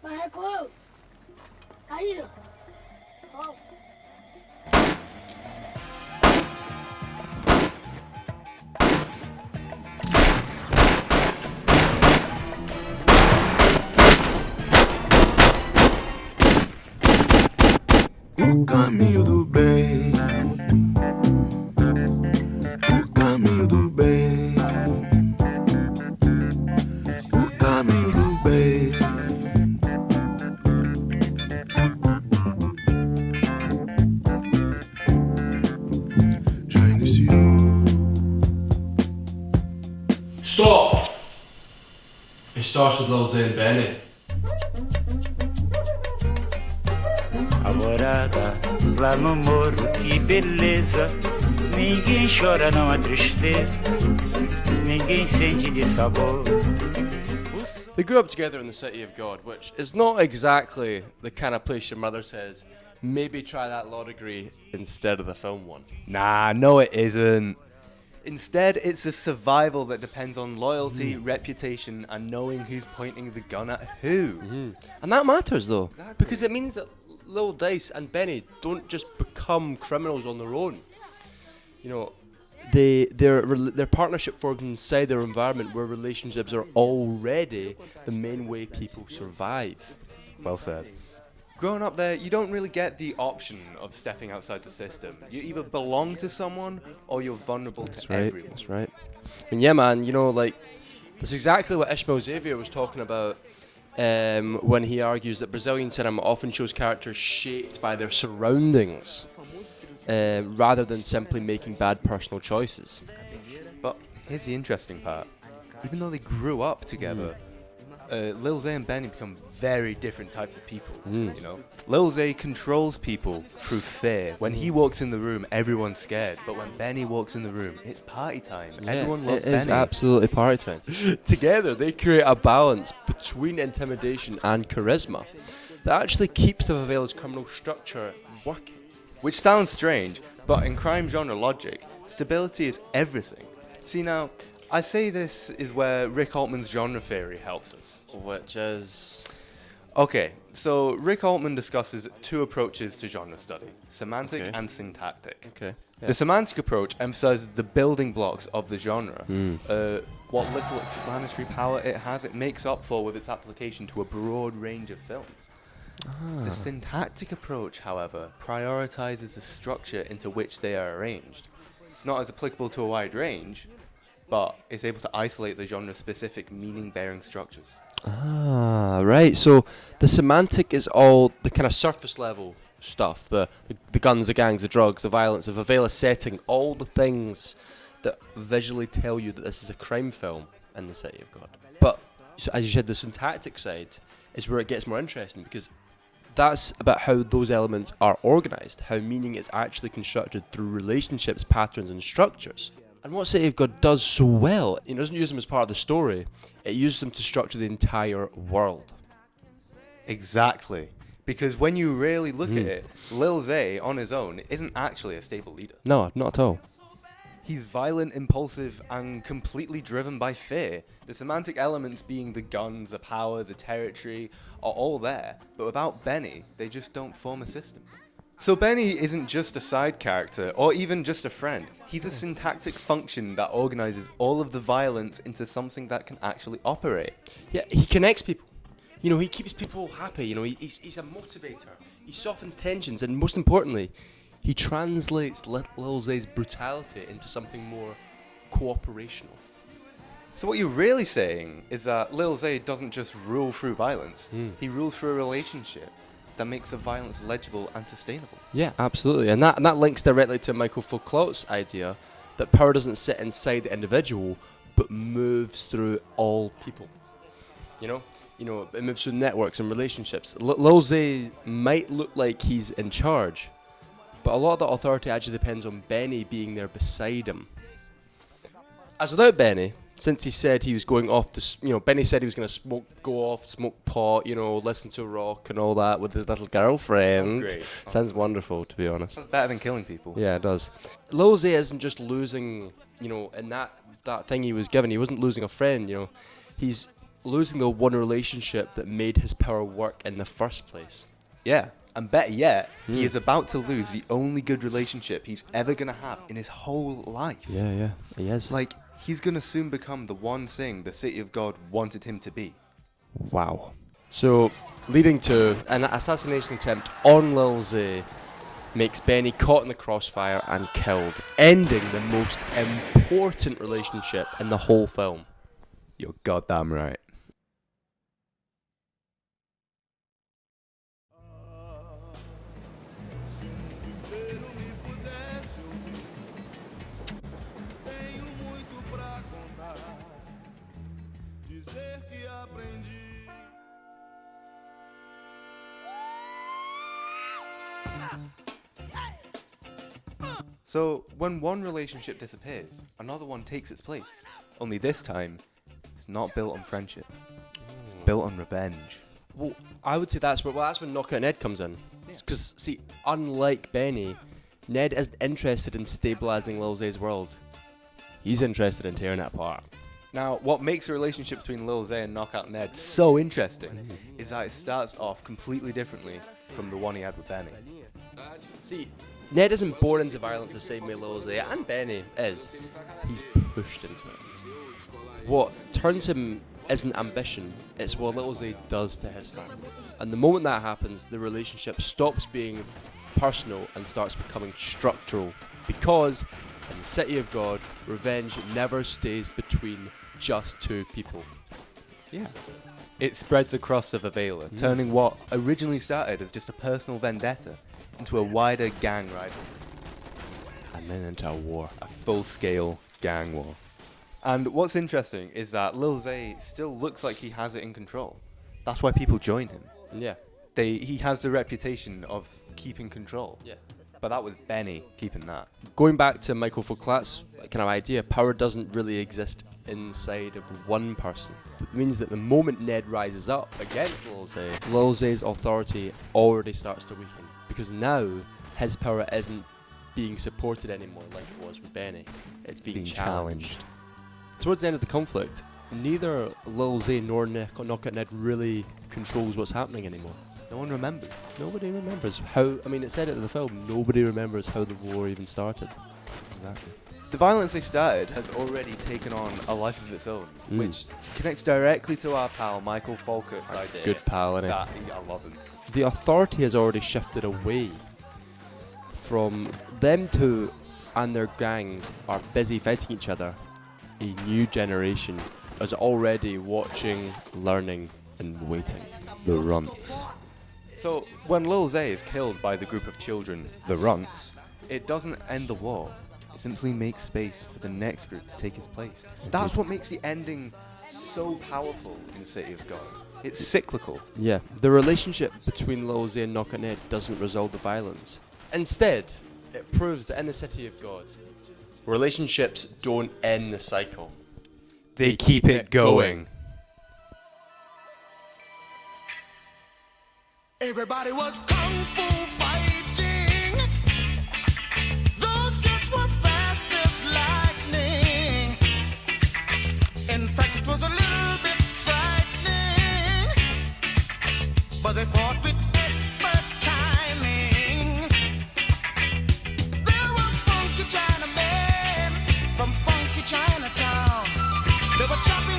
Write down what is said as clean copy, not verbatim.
Marco, aí, ó. O caminho do bem, o caminho do bem, o caminho do bem. Já iniciou. Stop! It starts with Lil Zay and Benny. Alvorada, lá no morro, que beleza. Ninguém chora, não há tristeza. Ninguém sente de sabor. They grew up together in the city of God, which is not exactly the kind of place your mother says, maybe try that law degree instead of the film one. Nah, no it isn't. Instead, it's a survival that depends on loyalty, reputation, and knowing who's pointing the gun at who. And that matters though, Exactly. because it means that Lil Dice and Benny don't just become criminals on their own. You know, their partnership forms inside their environment where relationships are already the main way people survive. Well said. Growing up there, you don't really get the option of stepping outside the system. You either belong to someone or you're vulnerable to everyone. That's right. And yeah, man, you know, like, that's exactly what Ishmael Xavier was talking about when he argues that Brazilian cinema often shows characters shaped by their surroundings rather than simply making bad personal choices. But here's the interesting part. Even though they grew up together, Lil Zay and Benny become very different types of people. You know, Lil Zay controls people through fear. When he walks in the room, everyone's scared. But when Benny walks in the room, it's party time. Everyone loves It is Benny. absolutely party time. Together, they create a balance between intimidation and charisma that actually keeps the favela's criminal structure working. Which sounds strange, but in crime genre logic, stability is everything. See now, I say this is where Rick Altman's genre theory helps us. Which is... Okay, so Rick Altman discusses two approaches to genre study, semantic Okay. and syntactic. Okay. The semantic approach emphasizes the building blocks of the genre. What little explanatory power it has, it makes up for with its application to a broad range of films. The syntactic approach, however, prioritizes the structure into which they are arranged. It's not as applicable to a wide range, but it's able to isolate the genre-specific meaning-bearing structures. Ah, right. So the semantic is all the kind of surface level stuff, the guns, the gangs, the drugs, the violence, the favela setting, all the things that visually tell you that this is a crime film in the city of God. But so as you said, the syntactic side is where it gets more interesting, because that's about how those elements are organized, how meaning is actually constructed through relationships, patterns, and structures. And what City of God does so well, it doesn't use them as part of the story, it uses them to structure the entire world. Exactly. Because when you really look at it, Lil Zay, on his own, isn't actually a stable leader. No, not at all. He's violent, impulsive, and completely driven by fear. The semantic elements being the guns, the power, the territory, are all there. But without Benny, they just don't form a system. So Benny isn't just a side character, or even just a friend. He's a syntactic function that organizes all of the violence into something that can actually operate. Yeah, he connects people. You know, he keeps people happy. You know, he's a motivator. He softens tensions, and most importantly, he translates Lil Zay's brutality into something more cooperational. So what you're really saying is that Lil Zay doesn't just rule through violence. He rules through a relationship that makes the violence legible and sustainable. Yeah, absolutely. And that links directly to Michael Foucault's idea that power doesn't sit inside the individual, but moves through all people. You know, it moves through networks and relationships. Lil Zay might look like he's in charge, but a lot of the authority actually depends on Benny being there beside him. As without Benny, since he said he was going off to, Benny said he was going to go off, smoke pot, listen to rock and all that with his little girlfriend. Sounds great. Sounds wonderful, to be honest. That's better than killing people. Yeah, it does. Lil Zay isn't just losing, in that thing he was given. He wasn't losing a friend, He's losing the one relationship that made his power work in the first place. Yeah. And better yet, he is about to lose the only good relationship he's ever going to have in his whole life. Yeah, he is. Like, he's going to soon become the one thing the City of God wanted him to be. Wow. So, leading to an assassination attempt on Lil Zay makes Benny caught in the crossfire and killed, ending the most important relationship in the whole film. You're goddamn right. So, when one relationship disappears, another one takes its place. Only this time, it's not built on friendship. It's built on revenge. Well, I would say that's when Knockout Ned comes in. Because, see, unlike Benny, Ned isn't interested in stabilising Lil Zay's world. He's interested in tearing it apart. Now, what makes the relationship between Lil Zay and Knockout Ned so interesting is that it starts off completely differently from the one he had with Benny. See, Ned isn't born into violence the same way Lil Zay and Benny is. He's pushed into it. What turns him isn't ambition, it's what Lil Zay does to his family. And the moment that happens, the relationship stops being personal and starts becoming structural. Because in the City of God, revenge never stays between just two people. Yeah. It spreads across the favela, turning what originally started as just a personal vendetta into a wider gang rivalry. And then into a war. A full-scale gang war. And what's interesting is that Lil Zay still looks like he has it in control. That's why people join him. Yeah. He has the reputation of keeping control. Yeah. But that was Benny keeping that. Going back to Michael Foucault's kind of idea, power doesn't really exist inside of one person. It means that the moment Ned rises up against Lil Zay's authority already starts to weaken. Because now, his power isn't being supported anymore like it was with Benny. It's being challenged. Towards the end of the conflict, neither Lil Zay nor Knockout Ned really controls what's happening anymore. No one remembers. Nobody remembers how, it said it in the film, nobody remembers how the war even started. Exactly. The violence they started has already taken on a life of its own, which connects directly to our pal Michael Falkert's idea. Good pal, innit? I love him. The authority has already shifted away from them two, and their gangs are busy fighting each other. A new generation is already watching, learning, and waiting. The Runts. So, when Lil Zay is killed by the group of children, the Runts, it doesn't end the war. It simply makes space for the next group to take its place. That's what makes the ending so powerful in City of God. It's cyclical. Yeah, the relationship between Lil Zay and Knockout Ned doesn't resolve the violence. Instead, it proves that in the City of God, relationships don't end the cycle. They keep it going. Everybody was kung fu fighting. Those kids were fast as lightning. In fact, it was a little bit frightening. But they fought with expert timing. There were funky Chinamen from funky Chinatown. They were chopping